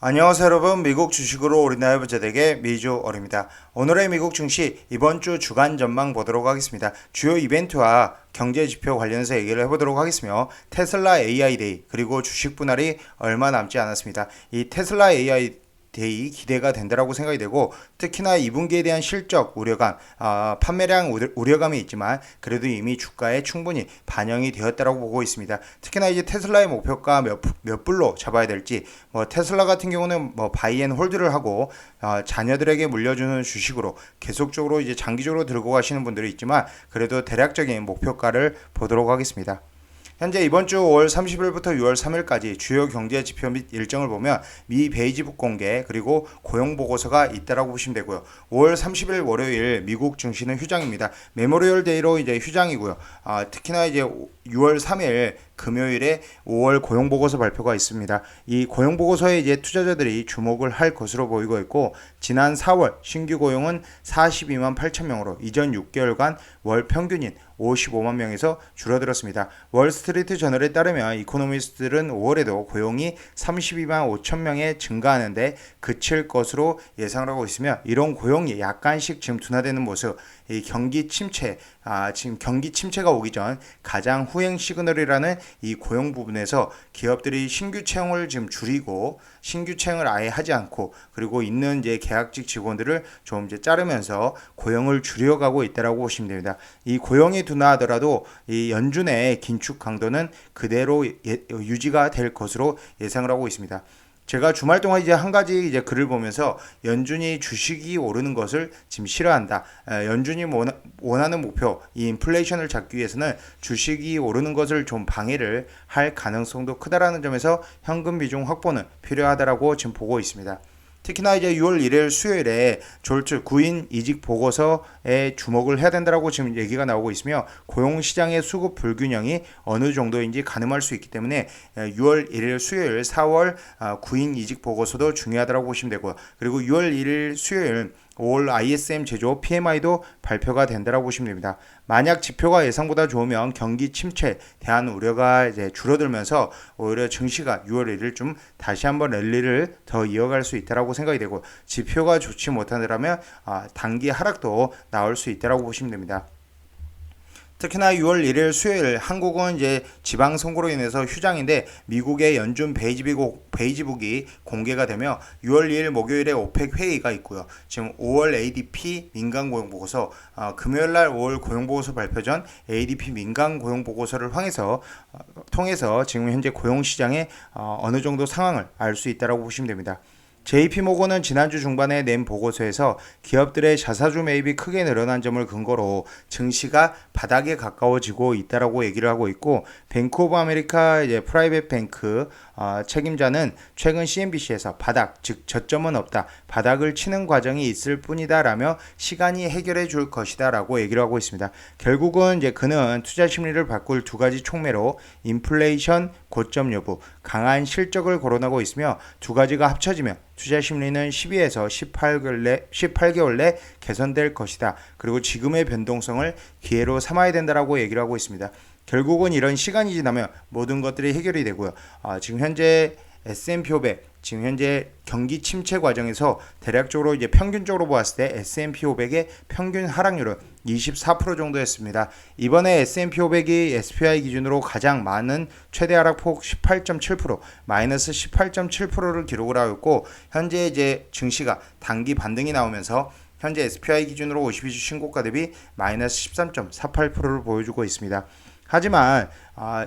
안녕하세요 여러분, 미국 주식으로 우리나라 부자되게 미주얼입니다. 오늘의 미국 증시 이번 주 주간 전망 보도록 하겠습니다. 주요 이벤트와 경제 지표 관련해서 얘기를 해보도록 하겠으며, 테슬라 AI 데이 그리고 주식 분할이 얼마 남지 않았습니다. 이 테슬라 AI 데이 기대가 된다라고 생각이 되고, 특히나 2분기에 대한 실적 우려감, 판매량 우려감이 있지만 그래도 이미 주가에 충분히 반영이 되었다라고 보고 있습니다. 특히나 이제 테슬라의 목표가 몇 불로 잡아야 될지, 테슬라 같은 경우는 바이앤홀드를 하고 자녀들에게 물려주는 주식으로 계속적으로 이제 장기적으로 들고 가시는 분들이 있지만, 그래도 대략적인 목표가를 보도록 하겠습니다. 현재 이번 주 5월 30일부터 6월 3일까지 주요 경제 지표 및 일정을 보면 미 베이지북 공개 그리고 고용 보고서가 있다라고 보시면 되고요. 5월 30일 월요일 미국 증시는 휴장입니다. 메모리얼 데이로 이제 휴장이고요. 특히나 이제 6월 3일 금요일에 5월 고용 보고서 발표가 있습니다. 이 고용 보고서에 이제 투자자들이 주목을 할 것으로 보이고 있고, 지난 4월 신규 고용은 42만 8천 명으로 이전 6개월간 월 평균인 55만 명에서 줄어들었습니다. 월스트리트 저널에 따르면 이코노미스트들은 5월에도 고용이 32만 5천 명에 증가하는데 그칠 것으로 예상을 하고 있으며, 이런 고용이 약간씩 지금 둔화되는 모습, 이 경기 침체, 지금 경기 침체가 오기 전 가장 후행 시그널이라는 이 고용 부분에서 기업들이 신규 채용을 지금 줄이고, 신규 채용을 아예 하지 않고, 그리고 있는 이제 계약직 직원들을 좀 이제 자르면서 고용을 줄여가고 있다라고 보시면 됩니다. 이 고용이 둔화하더라도 이 연준의 긴축 강도는 그대로 유지가 될 것으로 예상을 하고 있습니다. 제가 주말 동안 이제 한 가지 이제 글을 보면서, 연준이 주식이 오르는 것을 지금 싫어한다. 연준이 원하는 목표, 이 인플레이션을 잡기 위해서는 주식이 오르는 것을 좀 방해를 할 가능성도 크다라는 점에서 현금 비중 확보는 필요하다라고 지금 보고 있습니다. 특히나 이제 6월 1일 수요일에 졸트 구인 이직 보고서에 주목을 해야 된다라고 지금 얘기가 나오고 있으며, 고용시장의 수급 불균형이 어느 정도인지 가늠할 수 있기 때문에 6월 1일 수요일, 4월 구인 이직 보고서도 중요하다고 보시면 되고요. 그리고 6월 1일 수요일 5월 ISM 제조 PMI도 발표가 된다라고 보시면 됩니다. 만약 지표가 예상보다 좋으면 경기 침체에 대한 우려가 이제 줄어들면서 오히려 증시가 6월 1일쯤 다시 한번 랠리를 더 이어갈 수 있다라고 생각이 되고, 지표가 좋지 못하더라면 단기 하락도 나올 수 있다라고 보시면 됩니다. 특히나 6월 1일 수요일 한국은 이제 지방선거로 인해서 휴장인데, 미국의 연준 베이지북이 공개가 되며 6월 2일 목요일에 오펙 회의가 있고요. 지금 5월 ADP 민간 고용 보고서, 금요일날 5월 고용 보고서 발표 전 ADP 민간 고용 보고서를 통해서 지금 현재 고용 시장의 어느 정도 상황을 알 수 있다라고 보시면 됩니다. JP모건은 지난주 중반에 낸 보고서에서 기업들의 자사주 매입이 크게 늘어난 점을 근거로 증시가 바닥에 가까워지고 있다라고 얘기를 하고 있고, 뱅크 오브 아메리카 프라이빗 뱅크 책임자는 최근 CNBC에서 바닥, 즉 저점은 없다, 바닥을 치는 과정이 있을 뿐이다 라며 시간이 해결해 줄 것이다 라고 얘기를 하고 있습니다. 결국은 이제 그는 투자 심리를 바꿀 두 가지 촉매로 인플레이션 고점 여부, 강한 실적을 거론하고 있으며, 두 가지가 합쳐지면 투자 심리는 12에서 18개월 내 개선될 것이다. 그리고 지금의 변동성을 기회로 삼아야 된다라고 얘기를 하고 있습니다. 결국은 이런 시간이 지나면 모든 것들이 해결이 되고요. 지금 현재 S&P 500, 지금 현재 경기 침체 과정에서 대략적으로 이제 평균적으로 보았을 때 S&P 500의 평균 하락률은 24% 정도였습니다. 이번에 S&P 500이 SPY 기준으로 가장 많은 최대 하락폭 18.7%, 마이너스 18.7%를 기록을 하고 있고, 현재 이제 증시가 단기 반등이 나오면서 현재 SPY 기준으로 52주 신고가 대비 마이너스 13.48%를 보여주고 있습니다. 하지만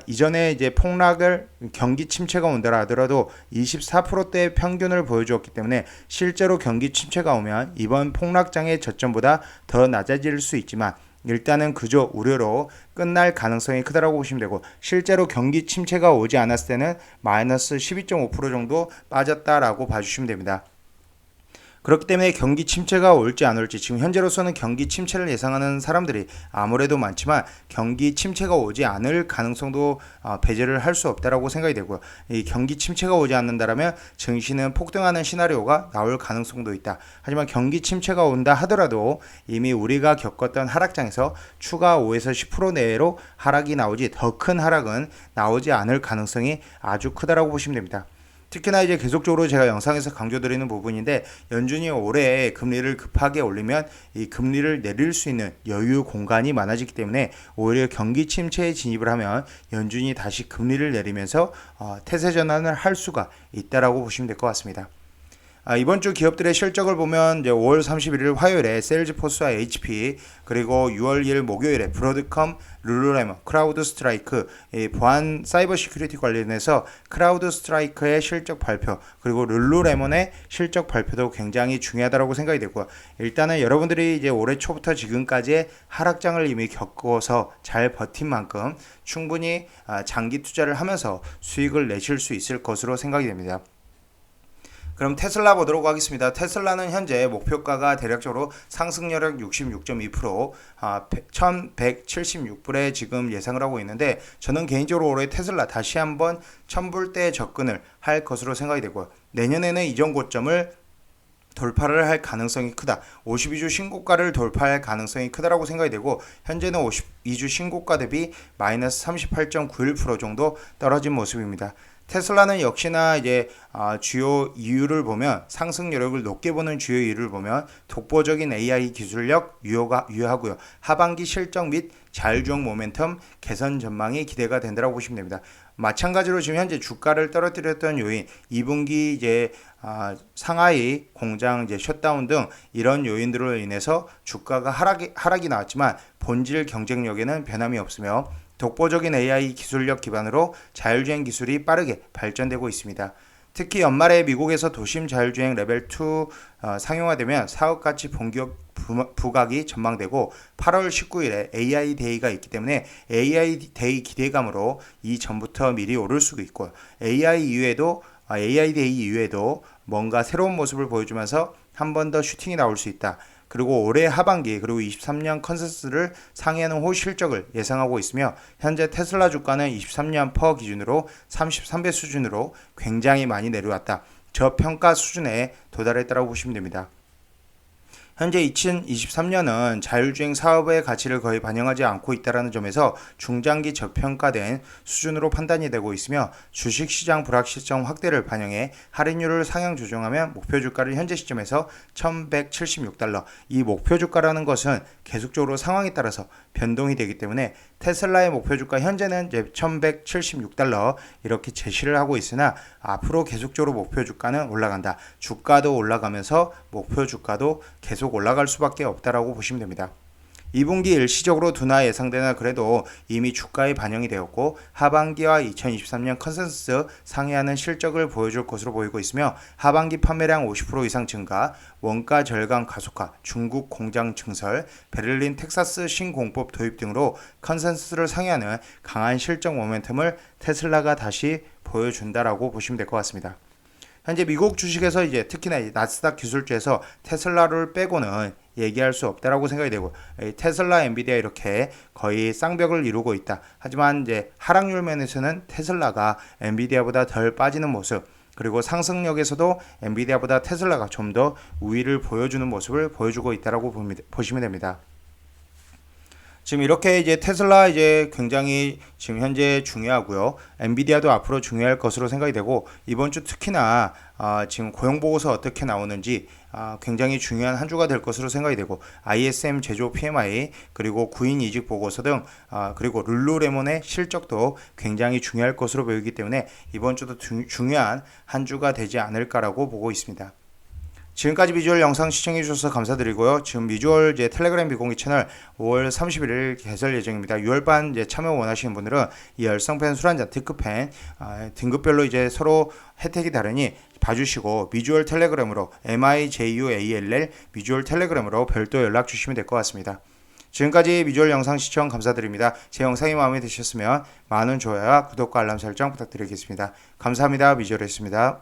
이전에 이제 폭락을 경기 침체가 온다라 하더라도 24%대의 평균을 보여주었기 때문에, 실제로 경기 침체가 오면 이번 폭락장의 저점보다 더 낮아질 수 있지만 일단은 그저 우려로 끝날 가능성이 크다라고 보시면 되고, 실제로 경기 침체가 오지 않았을 때는 마이너스 12.5% 정도 빠졌다라고 봐주시면 됩니다. 그렇기 때문에 경기 침체가 올지 안 올지, 지금 현재로서는 경기 침체를 예상하는 사람들이 아무래도 많지만 경기 침체가 오지 않을 가능성도 배제를 할 수 없다라고 생각이 되고요. 이 경기 침체가 오지 않는다라면 증시는 폭등하는 시나리오가 나올 가능성도 있다. 하지만 경기 침체가 온다 하더라도 이미 우리가 겪었던 하락장에서 추가 5에서 10% 내외로 하락이 나오지 더 큰 하락은 나오지 않을 가능성이 아주 크다라고 보시면 됩니다. 특히나 이제 계속적으로 제가 영상에서 강조드리는 부분인데, 연준이 올해 금리를 급하게 올리면 이 금리를 내릴 수 있는 여유 공간이 많아지기 때문에 오히려 경기 침체에 진입을 하면 연준이 다시 금리를 내리면서 태세 전환을 할 수가 있다라고 보시면 될 것 같습니다. 이번 주 기업들의 실적을 보면 이제 5월 31일 화요일에 세일즈포스와 HP, 그리고 6월 2일 목요일에 브로드컴, 룰루레몬, 크라우드 스트라이크, 보안 사이버 시큐리티 관련해서 크라우드 스트라이크의 실적 발표, 그리고 룰루레몬의 실적 발표도 굉장히 중요하다고 생각이 되고요. 일단은 여러분들이 이제 올해 초부터 지금까지의 하락장을 이미 겪어서 잘 버틴 만큼 충분히 장기 투자를 하면서 수익을 내실 수 있을 것으로 생각이 됩니다. 그럼 테슬라 보도록 하겠습니다. 테슬라는 현재 목표가가 대략적으로 상승률 66.2%, 1176불에 지금 예상을 하고 있는데, 저는 개인적으로 올해 테슬라 다시 한번 1000불대 접근을 할 것으로 생각이 되고요. 내년에는 이전 고점을 돌파를 할 가능성이 크다. 52주 신고가를 돌파할 가능성이 크다라고 생각이 되고, 현재는 52주 신고가 대비 마이너스 38.91% 정도 떨어진 모습입니다. 테슬라는 역시나 이제 주요 이유를 보면, 상승 여력을 높게 보는 주요 이유를 보면 독보적인 AI 기술력 유효하고요. 하반기 실적 및 자율주행 모멘텀 개선 전망이 기대가 된다고 보시면 됩니다. 마찬가지로 지금 현재 주가를 떨어뜨렸던 요인, 2분기 이제 상하이 공장 이제 셧다운 등 이런 요인들로 인해서 주가가 하락이 나왔지만 본질 경쟁력에는 변함이 없으며, 독보적인 AI 기술력 기반으로 자율주행 기술이 빠르게 발전되고 있습니다. 특히 연말에 미국에서 도심 자율주행 레벨 2 상용화되면 사업가치 본격 부각이 전망되고, 8월 19일에 AI 데이가 있기 때문에 AI 데이 기대감으로 이전부터 미리 오를 수도 있고, AI 데이 이후에도 뭔가 새로운 모습을 보여주면서 한 번 더 슈팅이 나올 수 있다. 그리고 올해 하반기, 그리고 23년 컨센서스를 상회하는 호실적을 예상하고 있으며, 현재 테슬라 주가는 23년 퍼 기준으로 33배 수준으로 굉장히 많이 내려왔다. 저평가 수준에 도달했다고 보시면 됩니다. 현재 2023년은 자율주행 사업의 가치를 거의 반영하지 않고 있다는 점에서 중장기 저평가된 수준으로 판단이 되고 있으며, 주식시장 불확실성 확대를 반영해 할인율을 상향 조정하면 목표 주가를 현재 시점에서 1176달러, 이 목표 주가라는 것은 계속적으로 상황에 따라서 변동이 되기 때문에 테슬라의 목표 주가 현재는 이제 1176달러 이렇게 제시를 하고 있으나, 앞으로 계속적으로 목표 주가는 올라간다. 주가도 올라가면서 목표 주가도 계속 올라갈 수밖에 없다라고 보시면 됩니다. 2분기 일시적으로 둔화 예상되나 그래도 이미 주가에 반영이 되었고, 하반기와 2023년 컨센서스 상회하는 실적을 보여줄 것으로 보이고 있으며, 하반기 판매량 50% 이상 증가, 원가 절감 가속화, 중국 공장 증설, 베를린 텍사스 신공법 도입 등으로 컨센서스를 상회하는 강한 실적 모멘텀을 테슬라가 다시 보여준다라고 보시면 될 것 같습니다. 현재 미국 주식에서 이제 특히나 나스닥 기술주에서 테슬라를 빼고는 얘기할 수 없다라고 생각이 되고, 테슬라, 엔비디아 이렇게 거의 쌍벽을 이루고 있다. 하지만 이제 하락률 면에서는 테슬라가 엔비디아보다 덜 빠지는 모습, 그리고 상승력에서도 엔비디아보다 테슬라가 좀 더 우위를 보여주는 모습을 보여주고 있다라고 보시면 됩니다. 지금 이렇게 이제 테슬라 이제 굉장히 지금 현재 중요하고요. 엔비디아도 앞으로 중요할 것으로 생각이 되고, 이번 주 특히나 지금 고용 보고서 어떻게 나오는지 굉장히 중요한 한 주가 될 것으로 생각이 되고, ISM 제조 PMI, 그리고 구인 이직 보고서 등 그리고 룰루레몬의 실적도 굉장히 중요할 것으로 보이기 때문에 이번 주도 중요한 한 주가 되지 않을까라고 보고 있습니다. 지금까지 미주얼 영상 시청해주셔서 감사드리고요. 지금 미주얼 이제 텔레그램 비공개 채널 5월 31일 개설 예정입니다. 6월반 이제 참여 원하시는 분들은 이 열성팬 술한잔 특급팬 등급별로 이제 서로 혜택이 다르니 봐주시고, 미주얼 텔레그램으로 MIJUALL 미주얼 텔레그램으로 별도 연락 주시면 될 것 같습니다. 지금까지 미주얼 영상 시청 감사드립니다. 제 영상이 마음에 드셨으면 많은 좋아요와 구독과 알람 설정 부탁드리겠습니다. 감사합니다. 미주얼이었습니다.